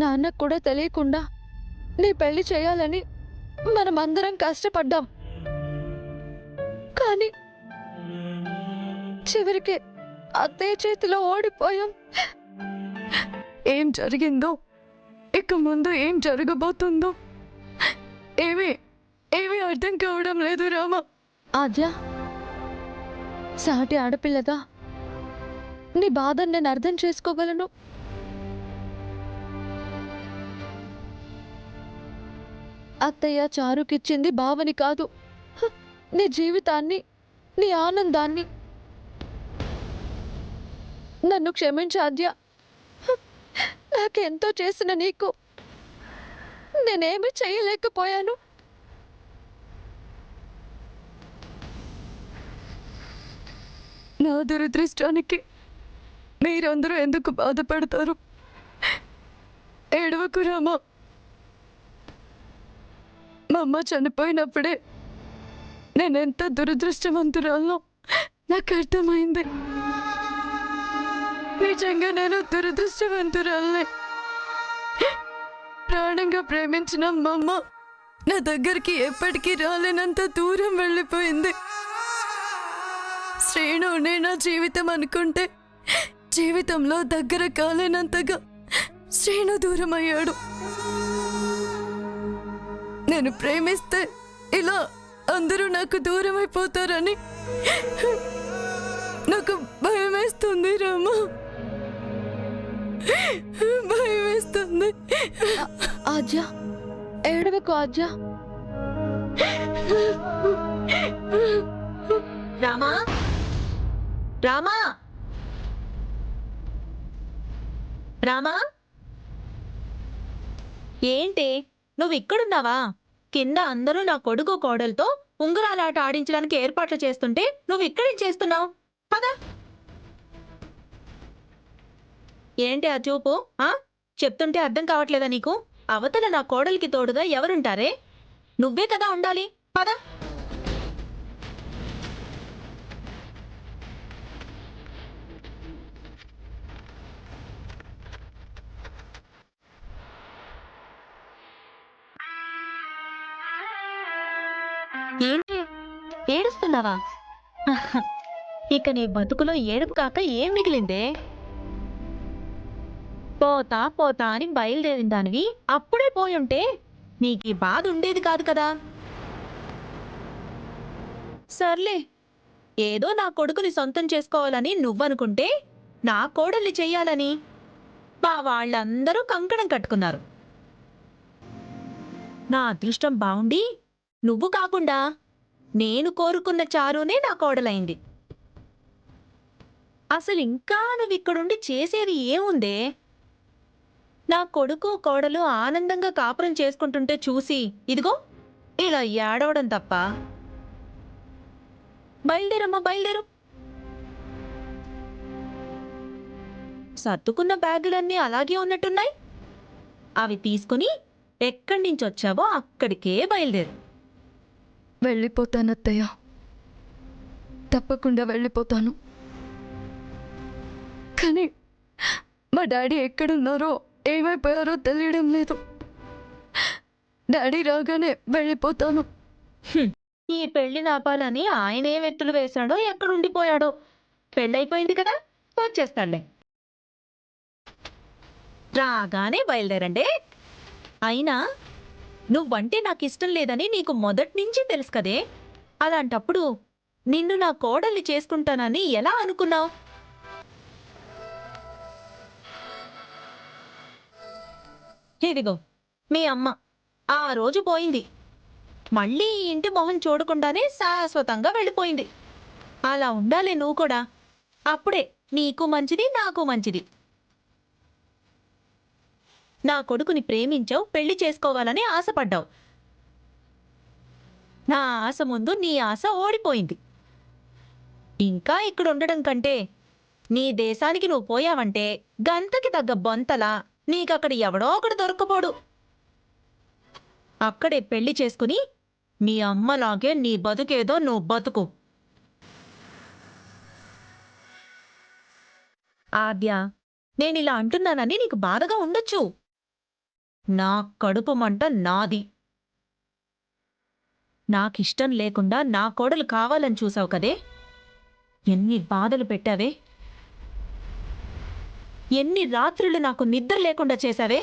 నాన్నకు కూడా తెలియకుండా నీ పెళ్లి చేయాలని మనమందరం కష్టపడ్డాం. కానీ చివరికి అత్తయ్య చేతిలో ఓడిపోయాం. ఏం జరిగిందో, ఇక ముందు ఏం జరగబోతుందో ఏమీ ఏమీ అర్థం కావడం లేదు రామ. ఆద్య, సాటి ఆడపిల్లగా నీ బాధను నేను అర్థం చేసుకోగలను. అత్తయ్య చారుకిచ్చింది బావని కాదు, నీ జీవితాన్ని, నీ ఆనందాన్ని. నన్ను క్షమించు ఆద్య. నాకెంతో చేసిన నీకు నేనేమీ చేయలేకపోయాను. నా దురదృష్టానికి మీరందరూ ఎందుకు బాధపడతారు? ఏడవకు రామా. మా అమ్మ చనిపోయినప్పుడే నేనెంత దురదృష్టవంతురాలో నాకు అర్థమైంది. నిజంగా నేను దురదృష్టవంతురాలే. ప్రాణంగా ప్రేమించిన మా అమ్మ నా దగ్గరికి ఎప్పటికీ రాలేనంత దూరం వెళ్ళిపోయింది. శ్రీనునే నా జీవితం అనుకుంటే జీవితంలో దగ్గర కాలేనంతగా శ్రీను దూరం అయ్యాడు. నేను ప్రేమిస్తే ఇలా అందరూ నాకు దూరం అయిపోతారని నాకు భయం వేస్తుంది రామా, భయం వేస్తుంది. ఆద్య, ఏడవకు ఆద్య. రామా, రామా, రామా, ఏంటి నువ్వు ఇక్కడున్నావా? కింద అందరూ నా కొడుకు కోడలతో ఉంగరాలాట ఆడించడానికి ఏర్పాట్లు చేస్తుంటే నువ్వు ఇక్కడేం చేస్తున్నావు? పద. ఏంటి ఆ చూపు? చెప్తుంటే అర్థం కావట్లేదా నీకు? అవతల నా కోడలికి తోడుగా ఎవరుంటారే? నువ్వే కదా ఉండాలి. పద. ఏంటి ఏడుస్తున్నావా? ఇక నీ బతుకులో ఏడుపు కాక ఏం మిగిలిందే? పోతా పోతా అని బయలుదేరిన దానివి అప్పుడే పోయుంటే నీకు ఈ బాధ ఉండేది కాదు కదా. సర్లే, ఏదో నా కొడుకుని సొంతం చేసుకోవాలని నువ్వనుకుంటే నా కోడల్ని చెయ్యాలని మా వాళ్ళందరూ కంకణం కట్టుకున్నారు. నా అదృష్టం బావుండి నువ్వు కాకుండా నేను కోరుకున్న చారునే నా కోడలైంది. అసలు ఇంకా నువ్విక్కడుండి చేసేది ఏముందే? నా కొడుకు కోడలు ఆనందంగా కాపురం చేసుకుంటుంటే చూసి ఇదిగో ఇలా ఏడవడం తప్ప. బయలుదేరమ్మా, బయలుదేరు. సర్దుకున్న బ్యాగులన్నీ అలాగే ఉన్నట్టున్నాయి. అవి తీసుకుని ఎక్కడి నుంచి వచ్చావో అక్కడికే బయలుదేరు. వెళ్ళిపోతాను అత్తయ్య, తప్పకుండా వెళ్ళిపోతాను. కానీ మా డాడీ ఎక్కడున్నారో ఏమైపోయారో తెలియడం లేదు. డాడీ రాగానే వెళ్ళిపోతాను. ఈ పెళ్లి నాపాలని ఆయన ఏ వెత్తులు వేశాడో ఎక్కడుండిపోయాడో. పెళ్ళైపోయింది కదా, వచ్చేస్తాడులే. రాగానే బయలుదేరండి. అయినా నువ్వంటే నాకు ఇష్టం లేదని నీకు మొదటి నుంచి తెలుసు కదే. అలాంటప్పుడు నిన్ను నా కోడల్ని చేసుకుంటానని ఎలా అనుకున్నావు? ఇదిగో మీ అమ్మ ఆ రోజు పోయింది. మళ్ళీ ఈ ఇంటి మొహం చూడకుండానే శాశ్వతంగా వెళ్ళిపోయింది. అలా ఉండాలి నువ్వు కూడా. అప్పుడే నీకు మంచిది, నాకు మంచిది. నా కొడుకుని ప్రేమించావు, పెళ్లి చేసుకోవాలని ఆశపడ్డావు. నా ఆశ ముందు నీ ఆశ ఓడిపోయింది. ఇంకా ఇక్కడ ఉండడం కంటే నీ దేశానికి నువ్వు పోయావంటే గంతకి తగ్గ బొంతలా నీకక్కడ ఎవడో ఒకడు దొరకపోడు. అక్కడే పెళ్లి చేసుకుని మీ అమ్మలాగే నీ బతుకేదో నువ్వు బతుకు. ఆద్య, నేనిలా అంటున్నానని నీకు బాధగా ఉండొచ్చు. నా కడుపు మంట నాది. నాకిష్టం లేకుండా నా కోడలు కావాలని చూసావు కదే, ఎన్ని బాధలు పెట్టావే, ఎన్ని రాత్రులు నాకు నిద్ర లేకుండా చేశావే.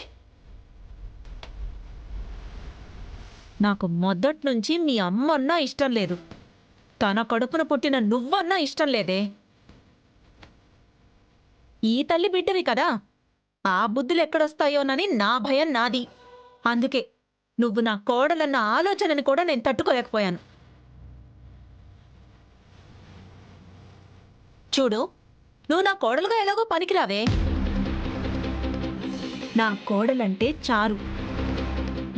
నాకు మొదట్నుంచి మీ అమ్మన్నా ఇష్టం లేదు, తన కడుపున పుట్టిన నువ్వన్నా ఇష్టం లేదే. ఈ తల్లి బిడ్డవి కదా, ఆ బుద్ధులు ఎక్కడొస్తాయోనని నా భయం నాది. అందుకే నువ్వు నా కోడలన్న ఆలోచనని కూడా నేను తట్టుకోలేకపోయాను. చూడు, నువ్వు నా కోడలుగా ఎలాగో పనికిరావే. నా కోడలంటే చారు,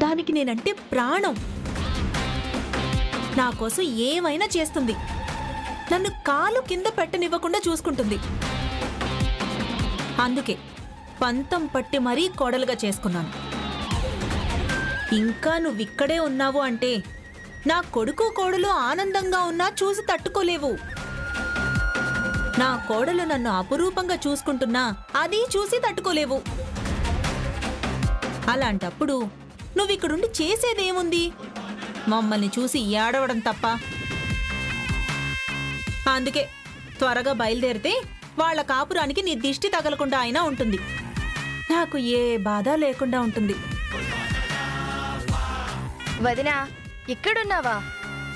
దానికి నేనంటే ప్రాణం. నా కోసం ఏమైనా చేస్తుంది, నన్ను కాలు కింద పెట్టనివ్వకుండా చూసుకుంటుంది. అందుకే పంతం పట్టి మరీ కోడలుగా చేసుకున్నాను. ఇంకా నువ్విక్కడే ఉన్నావు అంటే నా కొడుకు కోడలు ఆనందంగా ఉన్నా చూసి తట్టుకోలేవు. నా కోడలు నన్ను అపురూపంగా చూసుకుంటున్నా అది చూసి తట్టుకోలేవు. అలాంటప్పుడు నువ్విక్కడుండి చేసేదేముంది? మమ్మల్ని చూసి ఏడవడం తప్ప. అందుకే త్వరగా బయలుదేరితే వాళ్ళ కాపురానికి నీ దిష్టి తగలకుండా అయినా ఉంటుంది, నాకు ఏ బాధ లేకుండా ఉంటుంది. వదినా, ఇక్కడున్నావా?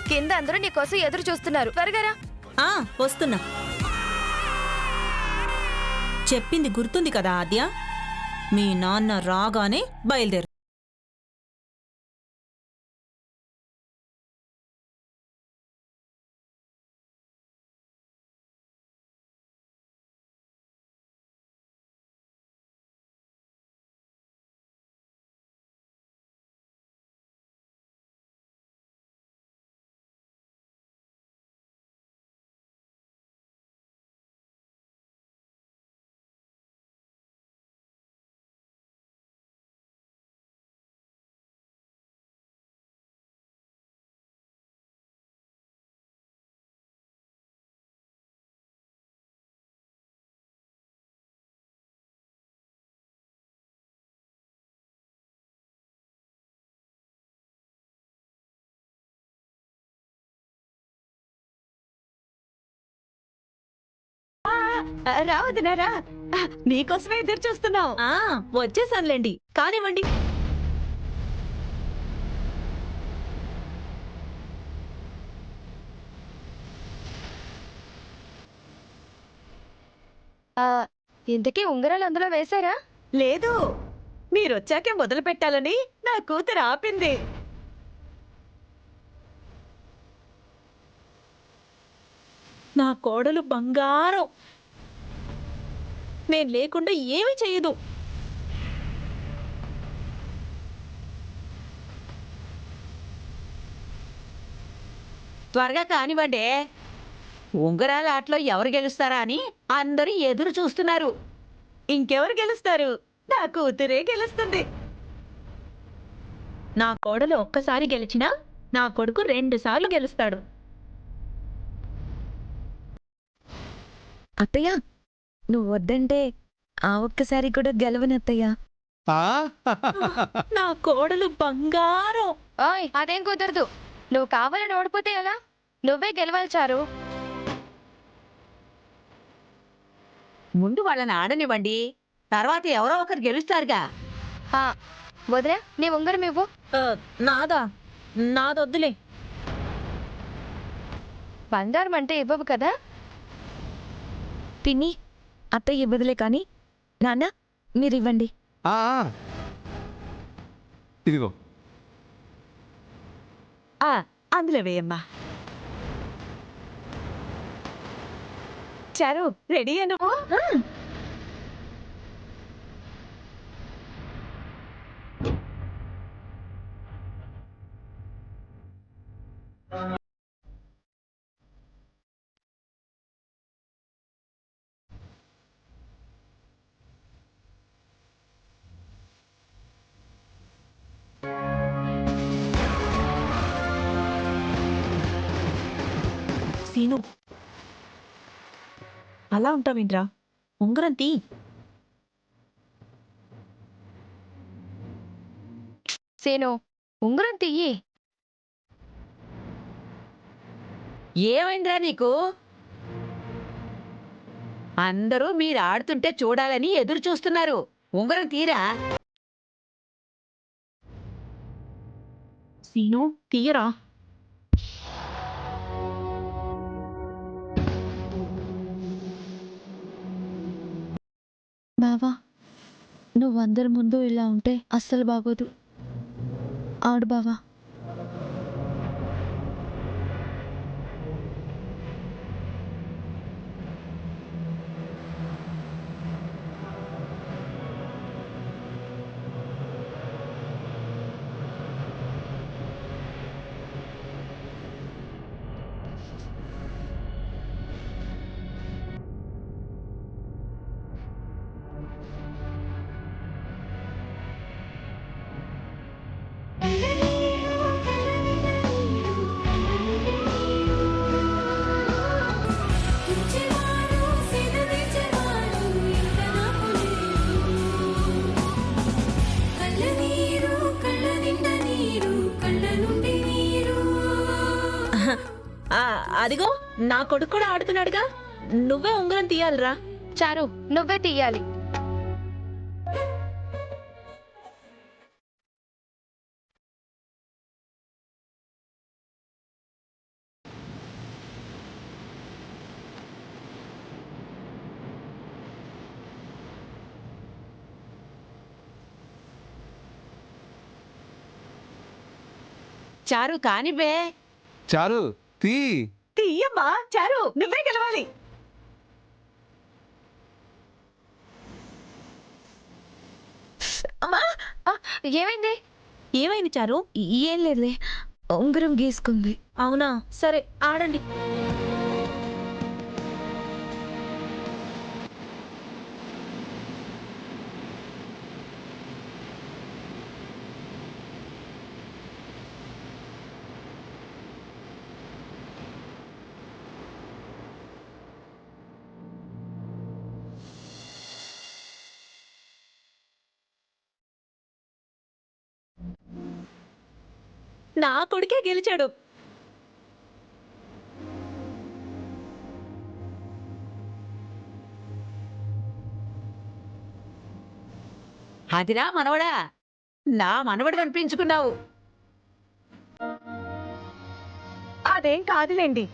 కింద అందరూ నీకోసం ఎదురు చూస్తున్నారు, త్వరగా రా. వస్తున్నా. చెప్పింది గుర్తుంది కదా ఆద్య? మీ నాన్న రాగానే బయలుదేరు. రావదినారా, నీకోసమే ఎదురు చూస్తున్నావు. వచ్చేసానులేండి, కానివ్వండి. ఇంతకీ ఉంగరాలు అందులో వేశారా? లేదు, మీరొచ్చాకే మొదలు పెట్టాలని నా కూతురు ఆపింది. నా కోడలు బంగారం, నేను లేకుండా ఏమీ చెయ్యదు. త్వరగా కానివ్వండి, ఉంగరాల ఆటలో ఎవరు గెలుస్తారా అని అందరూ ఎదురు చూస్తున్నారు. ఇంకెవరు గెలుస్తారు? నా కూతురే గెలుస్తుంది. నా కోడలు ఒక్కసారి గెలిచినా నా కొడుకు 2 సార్లు గెలుస్తాడు. అత్తయ్య, నువ్వు వద్దంటే ఆ ఒక్కసారి కూడా గెలవనత్తయ్య. నా కోడలు బంగారం. ఓయ్, అదేం కుదరదు. నువ్వు కావాలని ఓడిపోతే ఎలా? నువ్వే గెలవాలి చారు. ముందు వాళ్ళని ఆడనివ్వండి, తర్వాత ఎవరో ఒకరు గెలుస్తారుగా. వదిలే, నీ ఉంగరం ఇవ్వు. నాదా? నాదొద్దులే. బంగారం అంటే ఇవ్వవు కదా? పిన్ని, అత్తయ్య ఇవ్వదులే కానీ నాన్న మీరివ్వండి. ఇదిగో. అందులో వేయమ్మా. చారు, రెడీ నువ్వు? సీను, అలా ఉంటావేంట్రా? ఉంగరం తీ. సేను ఉంగరం తీయి. ఏమైందిరా నీకు? అందరూ మీరు ఆడుతుంటే చూడాలని ఎదురు చూస్తున్నారు. ఉంగరం తీరా. సీను తీయరా. బావా, నువ్వందరి ముందు ఇలా ఉంటే అస్సలు బాగోదు. ఆడు బావా. అదిగో నా కొడుకు కూడా ఆడుతున్నాడుగా. నువ్వే ఉంగరం తీయాలిరా. చారు, నువ్వే తీయాలి. చారు కానివే. చారు తీ. తీయమ్మా చారు, నువ్వే గెలవాలి. అమ్మా, ఏమైంది? ఏమైంది చారు? ఏం లేదులే, ఉంగరం గీసుకుంది. అవునా, సరే ఆడండి. నా కొడుకే గెలిచాడు. అదిరా మనవడా, నా మనవడు కనిపించుకున్నావు. అదేం కాదులేండి,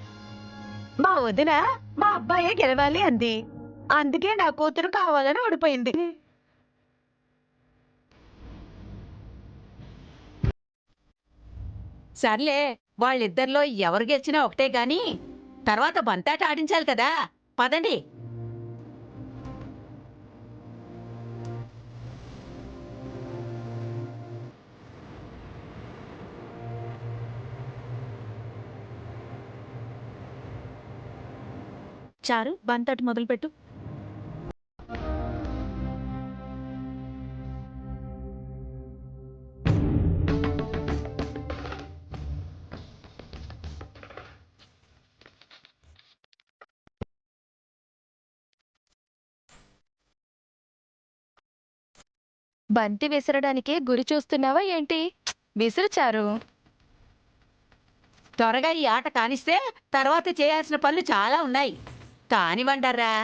మా వదిన మా అబ్బాయే గెలవాలి అంది. అందుకే నా కూతురు కావాలని ఓడిపోయింది. సర్లే, వాళ్ళిద్దరిలో ఎవరు గెలిచినా ఒకటే గాని తర్వాత బంతాట ఆడించాలి కదా. పదండి. చారు, బంతటి మొదలుపెట్టు. బంతి విసరడానికి గురి చూస్తున్నావా ఏంటి? విసురు చారు. త్వరగా ఈ ఆట కానిస్తే తర్వాత చేయాల్సిన పనులు చాలా ఉన్నాయి. కానివ్వండర్రా.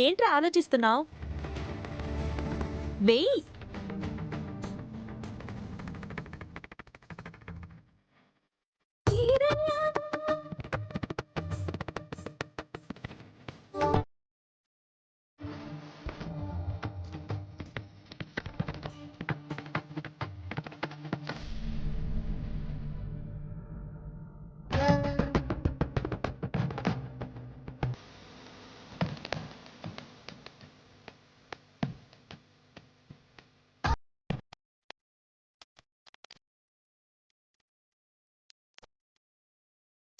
ఏంట్రా ఆలోచిస్తున్నావు? వెయ్యి.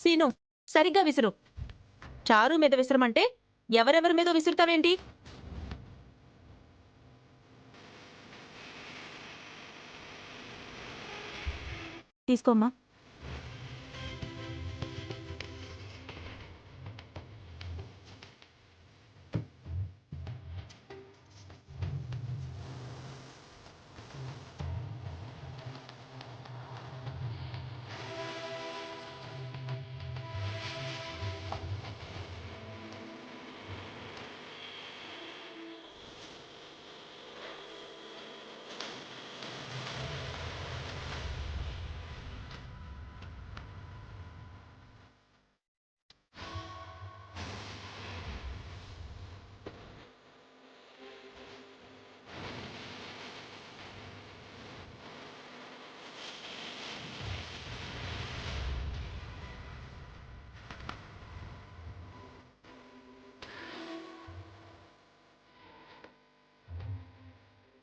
సీను, సరిగ్గా విసురు. చారు మీద విసరమంటే ఎవరెవరి మీద విసురుతావేంటి? తీసుకోమ్మా.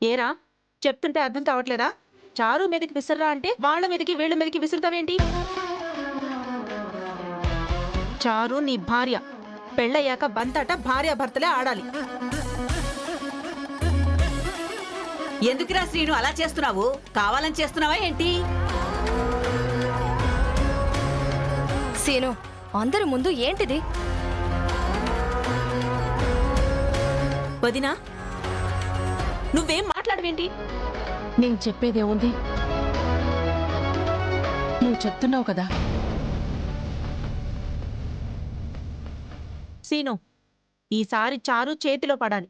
ఏరా చెప్తుంటే అర్థం కావట్లేదా? చారు మీదకి విసిర్రా అంటే వాళ్ళ మీదకి వీళ్ళ మీదకి విసురుతావేంటి? చారు నీ భార్య. పెళ్ళయ్యాక బంతాట భార్యాభర్తలే ఆడాలి. ఎందుకురా శ్రీను అలా చేస్తున్నావు? కావాలని చేస్తున్నావా ఏంటి? సీను, అందరి ముందు ఏంటిది? వదినా, నువ్వేం మాట్లాడవేంటి? నేను చెప్పేదేముంది, నువ్వు చెప్తున్నావు కదా. సీను, ఈసారి చారు చేతిలో పడాలి.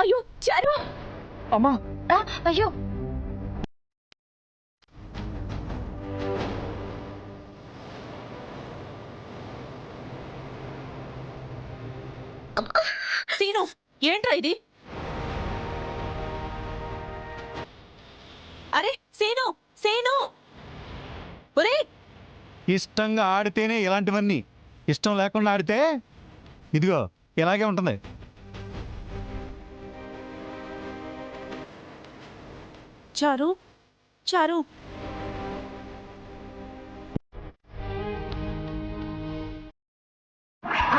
అయ్యో చారు! అమ్మా! అయ్యో! సీను, ఏంట్రా ఇది? అరే సీను, సీను! ఒరే, ఇష్టంగా ఆడితేనే ఇలాంటివన్నీ, ఇష్టం లేకుండా ఆడితే ఇదిగో ఇలాగే ఉంటుంది. చారు, చారు!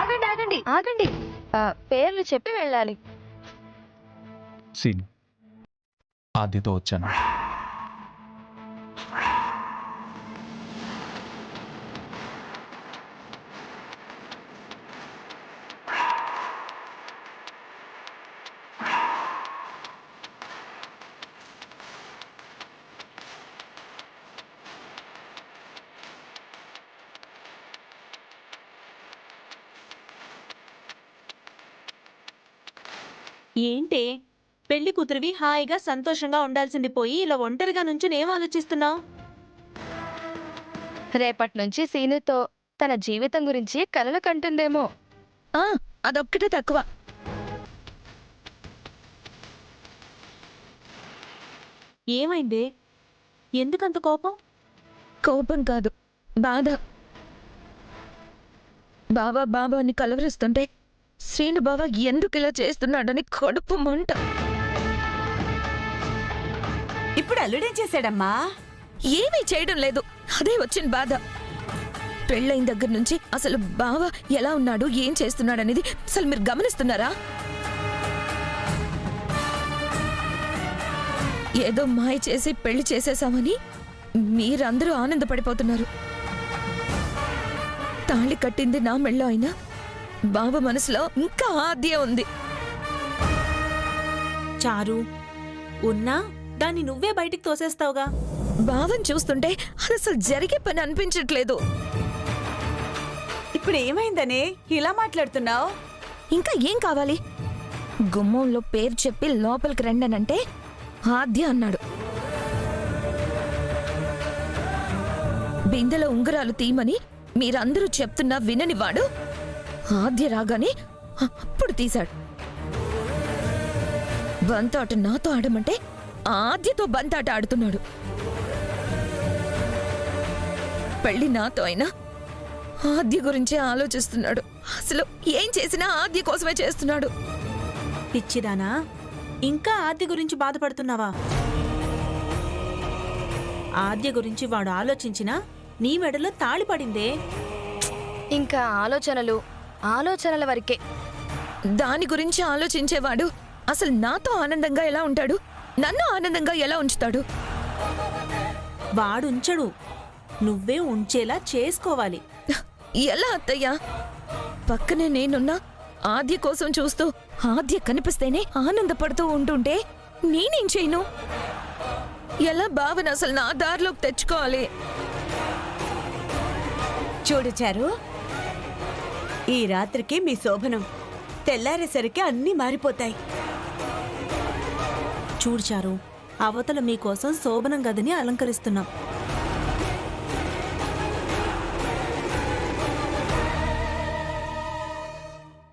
ఆగండి ఆగండి ఆగండి, పేర్లు చెప్పి వెళ్ళాలి. సీన్ ఆద్యతో వచ్చాను. ఏంటే, పెళ్లి కూతురివి హాయిగా సంతోషంగా ఉండాల్సింది పోయి ఇలా ఒంటరిగా నుంచి ఏం ఆలోచిస్తున్నావు? రేపటి నుంచి సీనుతో తన జీవితం గురించి కలలు కంటుందేమో. అదొక్కటే తక్కువ. ఏమైందే, ఎందుకంత కోపం? కోపం కాదు, బాధ. బావా బావా అని కలవరిస్తుంటే శ్రీను బావ ఎందుకు ఇలా చేస్తున్నాడని కడుపు మంట. ఇప్పుడు అల్లుడేం చేశాడమ్మా? ఏమీ చేయడం లేదు, అదే వచ్చిన బాధ. పెళ్ళైన దగ్గర నుంచి అసలు బావ ఎలా ఉన్నాడు, ఏం చేస్తున్నాడనేది అసలు మీరు గమనిస్తున్నారా? ఏదో మాయ చేసి పెళ్లి చేసేసామని మీరందరూ ఆనందపడిపోతున్నారు. తాళి కట్టింది నా మెళ్ళో అయినా బావ మనసులో ఇంకా ఆద్య ఉంది. చారు, ఉన్నా దాన్ని నువ్వే బయటికి తోసేస్తావుగా. బావని చూస్తుంటే అది అసలు జరిగే పని అనిపించట్లేదు. ఇప్పుడు ఏమైందనే ఇలా మాట్లాడుతున్నావు? ఇంకా ఏం కావాలి? గుమ్మంలో పేరు చెప్పి లోపలికి రండనంటే ఆద్య అన్నాడు. బిందెలో ఉంగరాలు తీయమని మీరందరూ చెప్తున్నా వినని వాడు ఆద్య రాగానే అప్పుడు తీశాడు. బంతాట నాతో ఆడమంటే ఆద్యతో బంతాట ఆడుతున్నాడు. పెళ్లి నాతో అయినా ఆద్య గురించే ఆలోచిస్తున్నాడు. అసలు ఏం చేసినా ఆద్య కోసమే చేస్తున్నాడు. పిచ్చిదానా, ఇంకా ఆద్య గురించి బాధపడుతున్నావా? ఆద్య గురించి వాడు ఆలోచించినా నీ మెడలో తాళి పడిందే. ఇంకా ఆలోచనల వరకే. దాని గురించి ఆలోచించేవాడు అసలు నాతో ఆనందంగా ఎలా ఉంటాడు, నన్ను ఆనందంగా ఎలా ఉంచుతాడు? వాడుంచడు, నువ్వే ఉంచేలా చేసుకోవాలి. ఎలా అత్తయ్యా? పక్కనే నేనున్నా ఆద్య కోసం చూస్తూ ఆద్య కనిపిస్తేనే ఆనందపడుతూ ఉంటుంటే నేనేం చేయను? ఎలా భావన అసలు నా దారిలోకి తెచ్చుకోవాలి? చూడు చారు, ఈ రాత్రికి మీ శోభనం, తెల్లారేసరికి అన్నీ మారిపోతాయి. చూడు చారు, అవతల మీకోసం శోభనం గదిని అలంకరిస్తున్నాం.